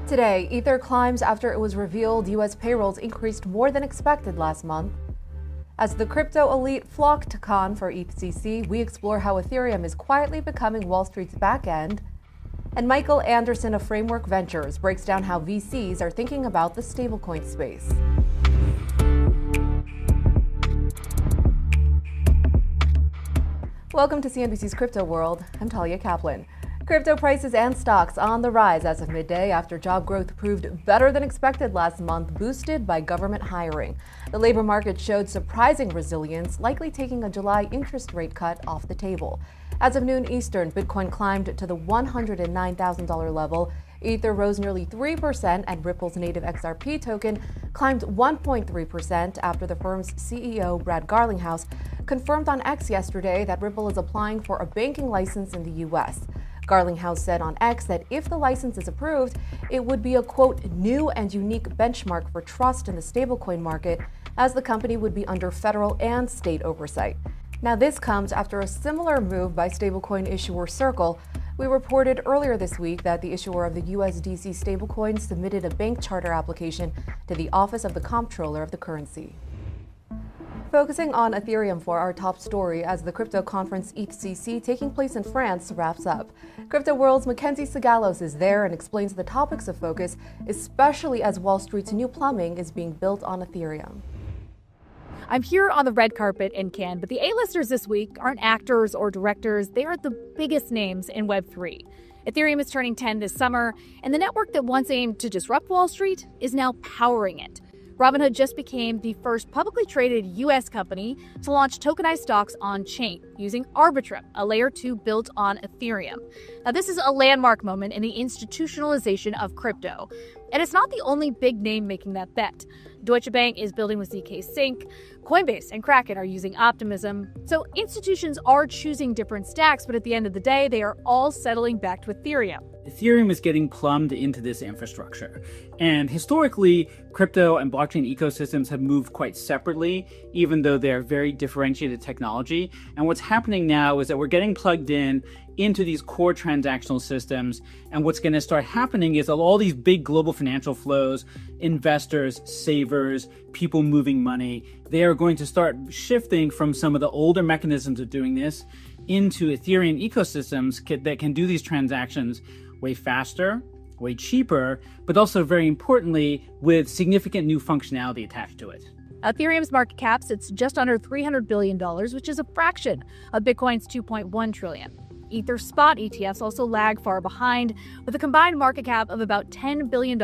Today, Ether climbs after it was revealed U.S. payrolls increased more than expected last month. As the crypto elite flock to Cannes for EthCC, we explore how Ethereum is quietly becoming Wall Street's back end. And Michael Anderson of Framework Ventures breaks down how VCs are thinking about the stablecoin space. Welcome to CNBC's Crypto World. I'm Talia Kaplan. Crypto prices and stocks on the rise as of midday after job growth proved better than expected last month, boosted by government hiring. The labor market showed surprising resilience, likely taking a July interest rate cut off the table. As of noon Eastern, Bitcoin climbed to the $109,000 level. Ether rose nearly 3%, and Ripple's native XRP token climbed 1.3% after the firm's CEO, Brad Garlinghouse, confirmed on X yesterday that Ripple is applying for a banking license in the U.S. Garlinghouse said on X that if the license is approved, it would be a, quote, new and unique benchmark for trust in the stablecoin market, as the company would be under federal and state oversight. Now, this comes after a similar move by stablecoin issuer Circle. We reported earlier this week that the issuer of the USDC stablecoin submitted a bank charter application to the Office of the Comptroller of the Currency. Focusing on Ethereum for our top story as the crypto conference EthCC taking place in France wraps up. Crypto World's Mackenzie Sagalos is there and explains the topics of focus, especially as Wall Street's new plumbing is being built on Ethereum. I'm here on the red carpet in Cannes, but the A-listers this week aren't actors or directors. They are the biggest names in Web3. Ethereum is turning 10 this summer, and the network that once aimed to disrupt Wall Street is now powering it. Robinhood just became the first publicly traded U.S. company to launch tokenized stocks on-chain using Arbitrum, a layer 2 built on Ethereum. Now, this is a landmark moment in the institutionalization of crypto, and it's not the only big name making that bet. Deutsche Bank is building with ZK Sync, Coinbase and Kraken are using Optimism. So institutions are choosing different stacks, but at the end of the day, they are all settling back to Ethereum. Ethereum is getting plumbed into this infrastructure. And historically, crypto and blockchain ecosystems have moved quite separately, even though they're very differentiated technology. And what's happening now is that we're getting plugged into these core transactional systems. And what's going to start happening is all these big global financial flows, investors, savers, people moving money, they are going to start shifting from some of the older mechanisms of doing this into Ethereum ecosystems that can do these transactions way faster, way cheaper, but also very importantly, with significant new functionality attached to it. Ethereum's market cap sits just under $300 billion, which is a fraction of Bitcoin's $2.1 trillion. Ether spot ETFs also lag far behind, with a combined market cap of about $10 billion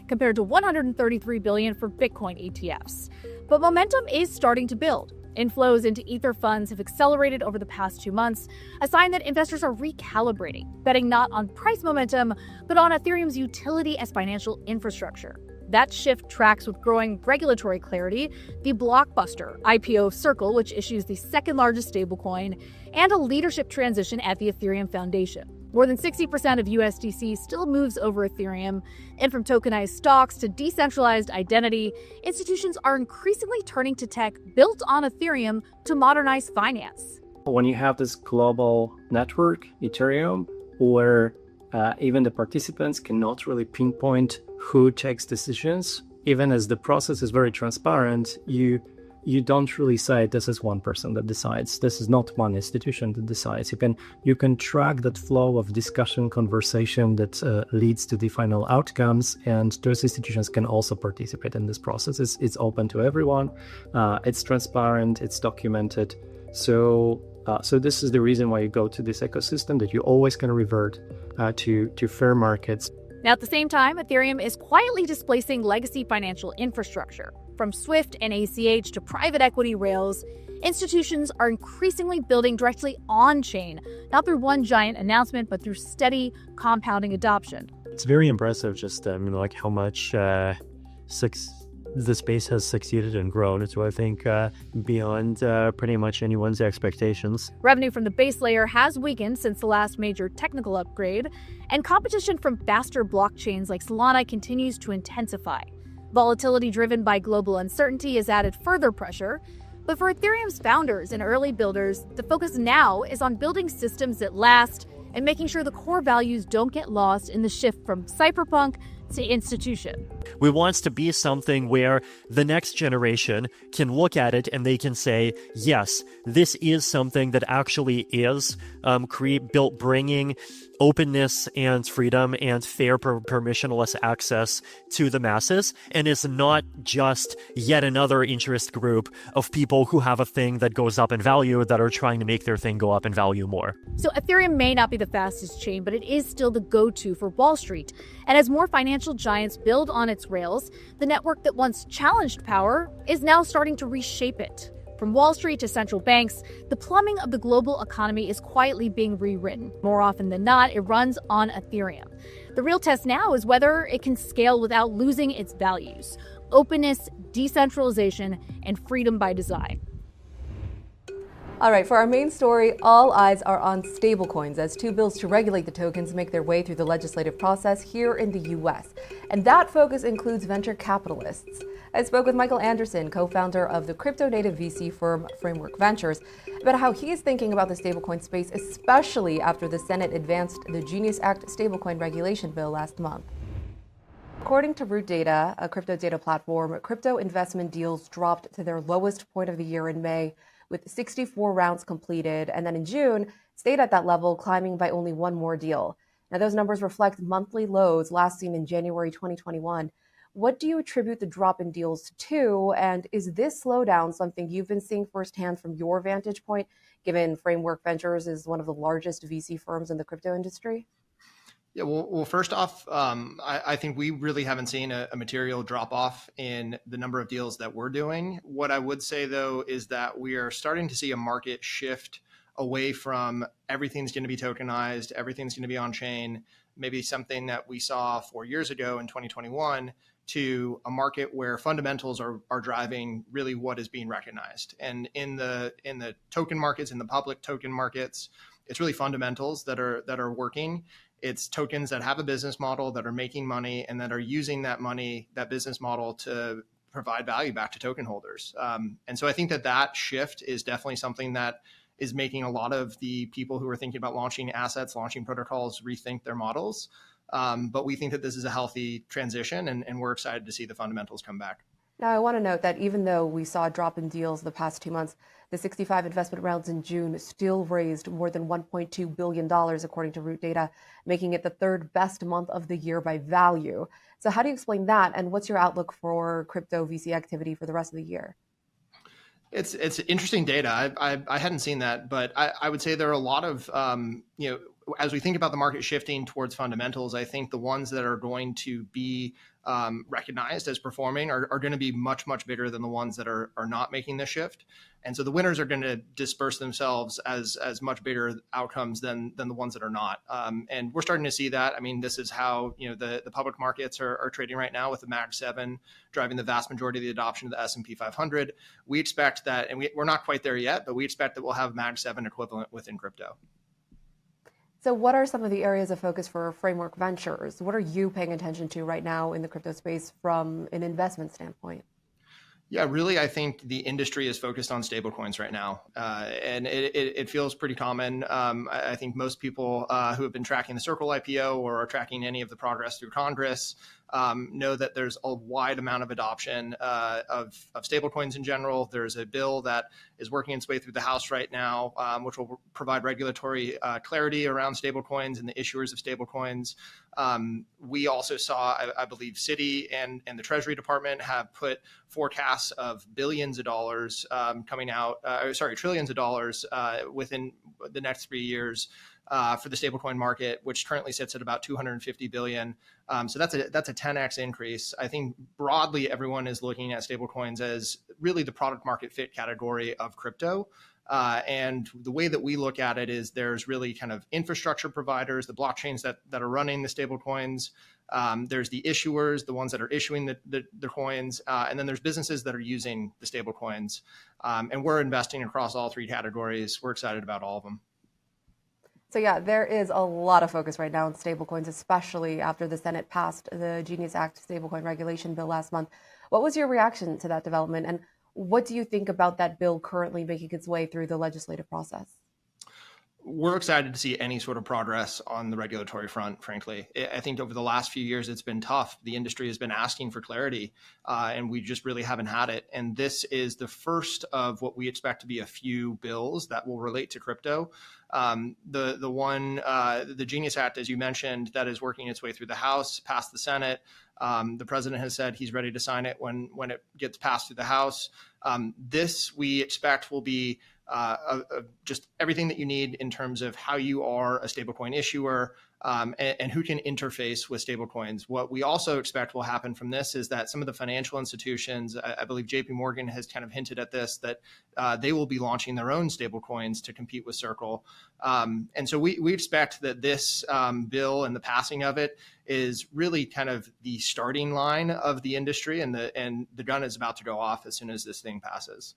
compared to $133 billion for Bitcoin ETFs. But momentum is starting to build. Inflows into Ether funds have accelerated over the past 2 months, a sign that investors are recalibrating, betting not on price momentum, but on Ethereum's utility as financial infrastructure. That shift tracks with growing regulatory clarity, the blockbuster IPO of Circle, which issues the second largest stablecoin, and a leadership transition at the Ethereum Foundation. More than 60% of USDC still moves over Ethereum, and from tokenized stocks to decentralized identity, institutions are increasingly turning to tech built on Ethereum to modernize finance. When you have this global network, Ethereum, where even the participants cannot really pinpoint who takes decisions, even as the process is very transparent, you don't really say this is one person that decides. This is not one institution that decides. You can track that flow of discussion, conversation that leads to the final outcomes, and those institutions can also participate in this process. It's open to everyone. It's transparent. It's documented. So this is the reason why you go to this ecosystem, that you always can revert to fair markets. Now, at the same time, Ethereum is quietly displacing legacy financial infrastructure. From SWIFT and ACH to private equity rails, institutions are increasingly building directly on-chain, not through one giant announcement, but through steady, compounding adoption. It's very impressive just like how much the space has succeeded and grown. So I think beyond pretty much anyone's expectations. Revenue from the base layer has weakened since the last major technical upgrade, and competition from faster blockchains like Solana continues to intensify. Volatility driven by global uncertainty has added further pressure, but for Ethereum's founders and early builders, the focus now is on building systems that last and making sure the core values don't get lost in the shift from cypherpunk institution. We want to be something where the next generation can look at it and they can say, yes, this is something that actually is bringing openness and freedom and fair permissionless access to the masses, and is not just yet another interest group of people who have a thing that goes up in value that are trying to make their thing go up in value more. So Ethereum may not be the fastest chain, but it is still the go-to for Wall Street. And as more financial giants build on its rails, the network that once challenged power is now starting to reshape it. From Wall Street to central banks, the plumbing of the global economy is quietly being rewritten. More often than not, it runs on Ethereum. The real test now is whether it can scale without losing its values: openness, decentralization, and freedom by design. All right, for our main story, all eyes are on stablecoins as two bills to regulate the tokens make their way through the legislative process here in the U.S. And that focus includes venture capitalists. I spoke with Michael Anderson, co-founder of the crypto-native VC firm Framework Ventures, about how he is thinking about the stablecoin space, especially after the Senate advanced the Genius Act stablecoin regulation bill last month. According to Root Data, a crypto data platform, crypto investment deals dropped to their lowest point of the year in May, with 64 rounds completed, and then in June, stayed at that level, climbing by only one more deal. Now, those numbers reflect monthly lows last seen in January 2021. What do you attribute the drop in deals to, and is this slowdown something you've been seeing firsthand from your vantage point, given Framework Ventures is one of the largest VC firms in the crypto industry? Yeah, well, first off, I think we really haven't seen a material drop off in the number of deals that we're doing. What I would say, though, is that we are starting to see a market shift away from everything's going to be tokenized, everything's going to be on chain, maybe something that we saw 4 years ago in 2021, to a market where fundamentals are driving really what is being recognized. And in the token markets, in the public token markets, it's really fundamentals that are working. It's tokens that have a business model, that are making money, and that are using that money, that business model, to provide value back to token holders. And so I think that shift is definitely something that is making a lot of the people who are thinking about launching assets, launching protocols, rethink their models. But we think that this is a healthy transition, and we're excited to see the fundamentals come back. Now, I want to note that even though we saw a drop in deals the past 2 months, the 65 investment rounds in June still raised more than $1.2 billion, according to Root Data, making it the third best month of the year by value. So how do you explain that? And what's your outlook for crypto VC activity for the rest of the year? It's interesting data. I hadn't seen that, but I would say there are a lot of, as we think about the market shifting towards fundamentals, I think the ones that are going to be recognized as performing are going to be much, much bigger than the ones that are not making this shift. And so the winners are going to disperse themselves as much bigger outcomes than the ones that are not. And we're starting to see that. I mean, this is how the public markets are trading right now, with the Mag 7 driving the vast majority of the adoption of the S&P 500. We expect that, and we're not quite there yet, but we expect that we'll have Mag 7 equivalent within crypto. So what are some of the areas of focus for Framework Ventures? What are you paying attention to right now in the crypto space from an investment standpoint? Yeah, really, I think the industry is focused on stablecoins right now, and it feels pretty common. I think most people who have been tracking the Circle IPO or are tracking any of the progress through Congress know that there's a wide amount of adoption of stablecoins in general. There's a bill that is working its way through the House right now, which will provide regulatory clarity around stablecoins and the issuers of stablecoins. We also saw, I believe, Citi and the Treasury Department have put forecasts of billions of dollars trillions of dollars within the next 3 years for the stablecoin market, which currently sits at about 250 billion. So that's a 10x increase. I think broadly everyone is looking at stablecoins as really the product market fit category of crypto. And the way that we look at it is there's really kind of infrastructure providers, the blockchains that are running the stablecoins. There's the issuers, the ones that are issuing the coins, and then there's businesses that are using the stablecoins. And we're investing across all three categories. We're excited about all of them. So yeah, there is a lot of focus right now on stablecoins, especially after the Senate passed the Genius Act stablecoin regulation bill last month. What was your reaction to that development, and what do you think about that bill currently making its way through the legislative process? We're excited to see any sort of progress on the regulatory front, frankly. I think over the last few years, it's been tough. The industry has been asking for clarity, and we just really haven't had it. And this is the first of what we expect to be a few bills that will relate to crypto. The Genius Act, as you mentioned, that is working its way through the House, passed the Senate. The president has said he's ready to sign it when it gets passed through the House. This we expect will be just everything that you need in terms of how you are a stablecoin issuer and who can interface with stablecoins. What we also expect will happen from this is that some of the financial institutions, I believe JP Morgan has kind of hinted at this, that they will be launching their own stablecoins to compete with Circle. And so we expect that this bill and the passing of it is really kind of the starting line of the industry, and the gun is about to go off as soon as this thing passes.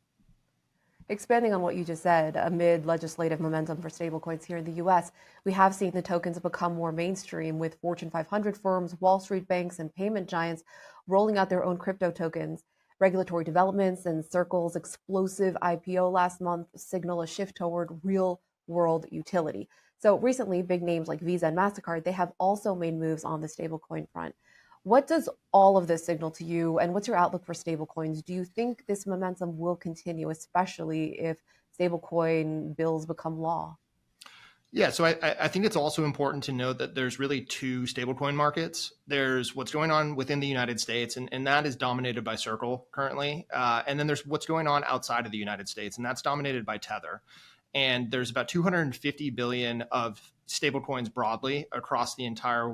Expanding on what you just said, amid legislative momentum for stablecoins here in the U.S., we have seen the tokens become more mainstream, with Fortune 500 firms, Wall Street banks, and payment giants rolling out their own crypto tokens. Regulatory developments and Circle's explosive IPO last month signal a shift toward real-world utility. So recently, big names like Visa and MasterCard, they have also made moves on the stablecoin front. What does all of this signal to you, and what's your outlook for stablecoins? Do you think this momentum will continue, especially if stablecoin bills become law? Yeah, so I think it's also important to note that there's really two stablecoin markets. There's what's going on within the United States, and that is dominated by Circle currently. And then there's what's going on outside of the United States, and that's dominated by Tether. And there's about 250 billion of stablecoins broadly across the entire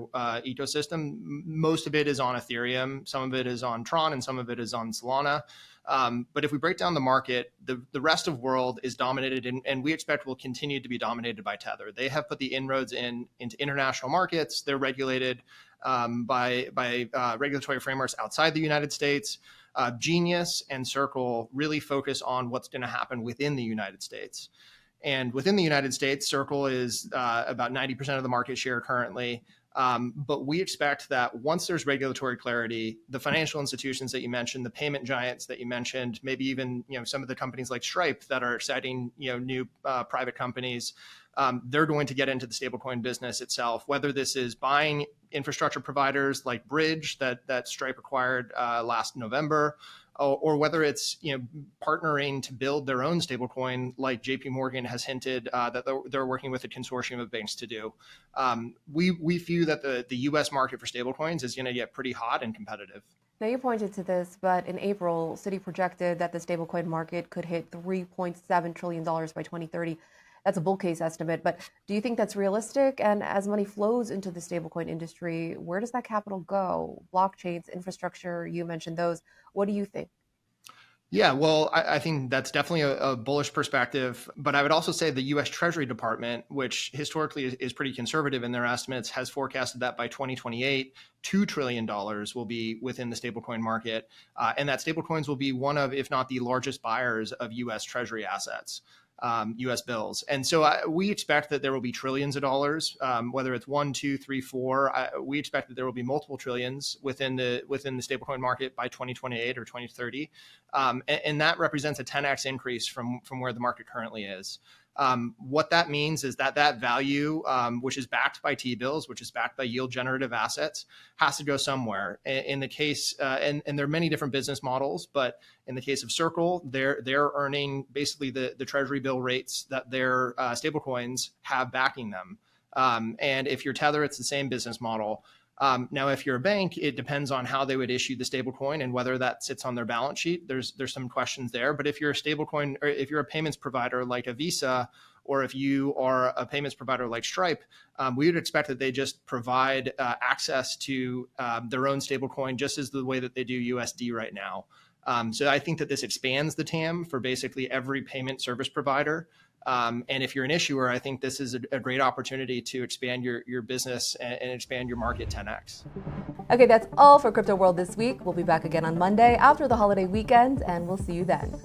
ecosystem. Most of it is on Ethereum, some of it is on Tron, and some of it is on Solana. But if we break down the market, the rest of the world is dominated, and we expect will continue to be dominated by Tether. They have put the inroads into international markets. They're regulated by regulatory frameworks outside the United States. Genius and Circle really focus on what's going to happen within the United States. And within the United States, Circle is about 90% of the market share currently. But we expect that once there's regulatory clarity, the financial institutions that you mentioned, the payment giants that you mentioned, maybe even some of the companies like Stripe that are citing new private companies, they're going to get into the stablecoin business itself. Whether this is buying infrastructure providers like Bridge that Stripe acquired last November, or whether it's partnering to build their own stablecoin, like JP Morgan has hinted that they're working with a consortium of banks to do. We view that the U.S. market for stablecoins is going to get pretty hot and competitive. Now, you pointed to this, but in April, Citi projected that the stablecoin market could hit $3.7 trillion by 2030. That's a bull case estimate, but do you think that's realistic? And as money flows into the stablecoin industry, where does that capital go? Blockchains, infrastructure, you mentioned those. What do you think? Yeah, well, I think that's definitely a bullish perspective. But I would also say the U.S. Treasury Department, which historically is pretty conservative in their estimates, has forecasted that by 2028, $2 trillion will be within the stablecoin market. And that stablecoins will be one of, if not the largest buyers of U.S. Treasury assets. U.S. bills. And so we expect that there will be trillions of dollars, whether it's 1, 2, 3, 4. We expect that there will be multiple trillions within the stablecoin market by 2028 or 2030. And that represents a 10x increase from where the market currently is. What that means is that value, which is backed by T-bills, which is backed by yield generative assets, has to go somewhere. In the case, and there are many different business models, but in the case of Circle, they're earning basically the treasury bill rates that their stablecoins have backing them. And if you're Tether, it's the same business model. Now, if you're a bank, it depends on how they would issue the stablecoin and whether that sits on their balance sheet. There's some questions there. But if you're a stablecoin, or if you're a payments provider like a Visa, or if you are a payments provider like Stripe, we would expect that they just provide access to their own stablecoin, just as the way that they do USD right now. So I think that this expands the TAM for basically every payment service provider. And if you're an issuer, I think this is a great opportunity to expand your business and expand your market 10x. Okay, that's all for Crypto World this week. We'll be back again on Monday after the holiday weekend, and we'll see you then.